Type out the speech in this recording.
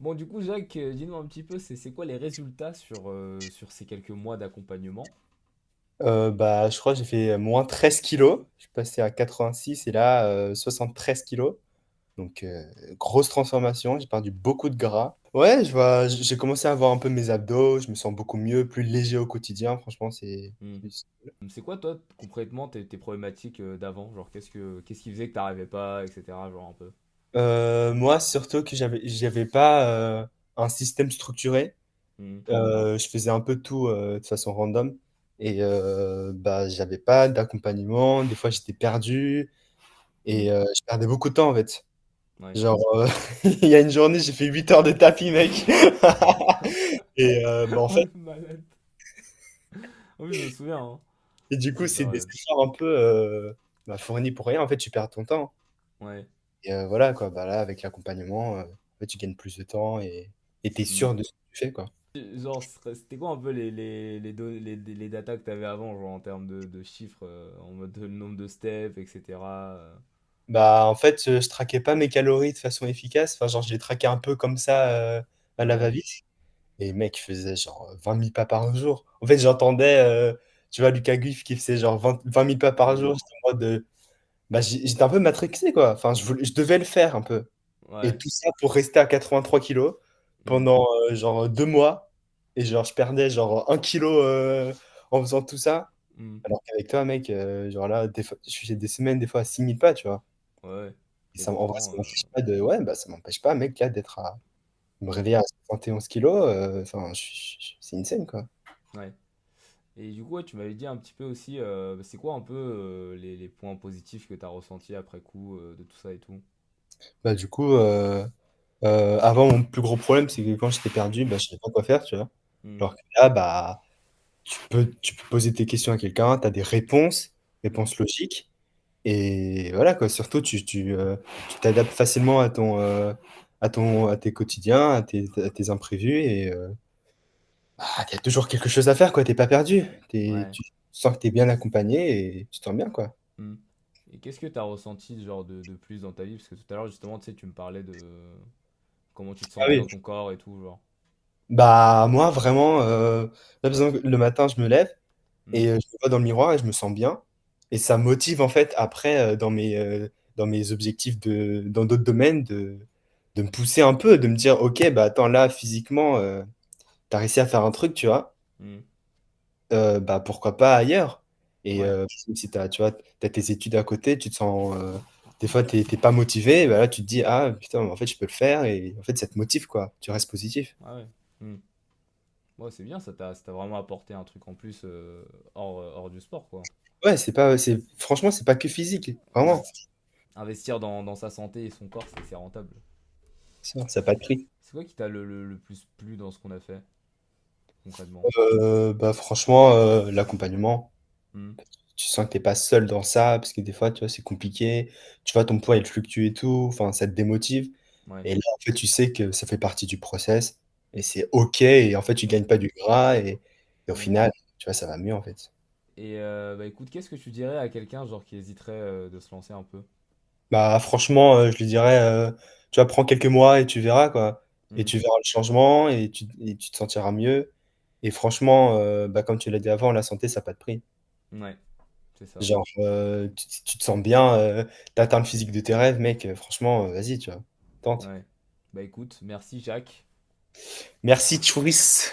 Bon, du coup, Jacques, dis-nous un petit peu, c'est quoi les résultats sur ces quelques mois d'accompagnement? Bah, je crois que j'ai fait moins 13 kilos. Je suis passé à 86 et là, 73 kilos. Donc, grosse transformation. J'ai perdu beaucoup de gras. Ouais, j'ai commencé à voir un peu mes abdos. Je me sens beaucoup mieux, plus léger au quotidien. Franchement, Hmm. C'est quoi, toi, concrètement, tes problématiques d'avant? Genre, qu'est-ce qui faisait que t'arrivais pas, etc. Genre, un peu. moi, surtout que j'avais pas un système structuré. Hmm. Je faisais un peu tout de façon random. Et bah, j'avais pas d'accompagnement. Des fois, j'étais perdu. Hmm. Et je perdais beaucoup de temps, en fait. Ouais. Genre, il y a une journée, j'ai fait 8 heures de tapis, mec. Et bah, en Oh, fait, le malade. Oui, je me souviens, hein, et du de coup, cette c'est des période. efforts un peu bah, fournis pour rien. En fait, tu perds ton temps. Ouais. Et voilà, quoi. Bah, là, avec l'accompagnement, en fait, tu gagnes plus de temps et t'es Hmm. sûr de ce que tu fais, quoi. Genre, c'était quoi un peu les datas que t'avais avant, genre en termes de chiffres, en mode le nombre de steps, etc. Bah, en fait, je traquais pas mes calories de façon efficace. Enfin, genre, je les traquais un peu comme ça, à la Ouais. va-vite. Et mec, je faisais genre 20 000 pas par jour. En fait, j'entendais, tu vois, Lucas Guif qui faisait genre 20 000 pas par Hmm. jour. J'étais en mode, bah, j'étais un peu matrixé, quoi. Enfin, je devais le faire un peu. Et Ouais. tout ça pour rester à 83 kilos Hmm. pendant genre 2 mois. Et genre, je perdais genre 1 kilo en faisant tout ça. Hmm. Alors qu'avec toi, mec, genre là, des fois, je faisais des semaines, des fois à 6 000 pas, tu vois. Ouais. Et Et en vrai, ça pourtant, m'empêche pas de. Ouais, bah, ça m'empêche pas, mec, là, me hmm. réveiller à 71 kilos. Enfin, c'est insane, quoi. Ouais. Et du coup, ouais, tu m'avais dit un petit peu aussi, c'est quoi un peu les points positifs que t'as ressentis après coup de tout ça et tout? Bah, du coup, avant, mon plus gros problème, c'est que quand j'étais perdu, bah, je savais pas quoi faire, tu vois. Hmm. Alors que là, bah, tu peux poser tes questions à quelqu'un, tu as des réponses, Hmm. réponses logiques. Et voilà, quoi. Surtout, tu t'adaptes facilement à tes quotidiens, à tes imprévus. Et il y a toujours quelque chose à faire, quoi. T'es pas perdu. Ouais. Tu sens que tu es bien accompagné et tu te sens bien, quoi. Hmm. Et qu'est-ce que t'as ressenti genre de plus dans ta vie? Parce que tout à l'heure, justement, tu sais, tu me parlais de comment tu te Ah sentais oui. dans ton corps et tout, genre. Bah, moi, vraiment, là, par exemple, le matin, je me lève Hmm. et je me vois dans le miroir et je me sens bien. Et ça me motive, en fait, après, dans mes objectifs dans d'autres domaines, de me pousser un peu, de me dire, OK, bah, attends, là, physiquement, t'as réussi à faire un truc, tu vois, Hmm. bah, pourquoi pas ailleurs? Et Ouais. si tu vois, t'as tes études à côté, tu te sens, des fois, t'es pas motivé, bah, là, tu te dis, ah, putain, en fait, je peux le faire. Et en fait, ça te motive, quoi. Tu restes positif. Ah ouais. Hmm. Ouais, c'est bien, ça t'a vraiment apporté un truc en plus hors du sport, quoi. Ouais, franchement, c'est pas que physique, Ouais. vraiment. Investir dans sa santé et son corps, c'est rentable. Ça n'a pas de prix. C'est quoi qui t'a le plus plu dans ce qu'on a fait, concrètement? Bah, franchement, l'accompagnement, Hmm. tu sens que t'es pas seul dans ça, parce que des fois, tu vois, c'est compliqué. Tu vois, ton poids, il fluctue et tout, enfin, ça te démotive. Ouais. Et là, en fait, tu sais que ça fait partie du process, et c'est OK, et en fait, tu gagnes pas du gras, et au Hmm. final, tu vois, ça va mieux, en fait. Et bah écoute, qu'est-ce que tu dirais à quelqu'un genre qui hésiterait de se lancer un peu? Bah, franchement, je lui dirais, tu vas prendre quelques mois et tu verras, quoi. Et Hmm. tu verras le changement, et tu te sentiras mieux. Et franchement, bah, comme tu l'as dit avant, la santé, ça n'a pas de prix. Ouais, c'est ça. Genre, tu te sens bien, t'atteins le physique de tes rêves, mec, franchement, vas-y, tu vois, tente. Ouais. Bah écoute, merci Jacques. Merci, Tchouris.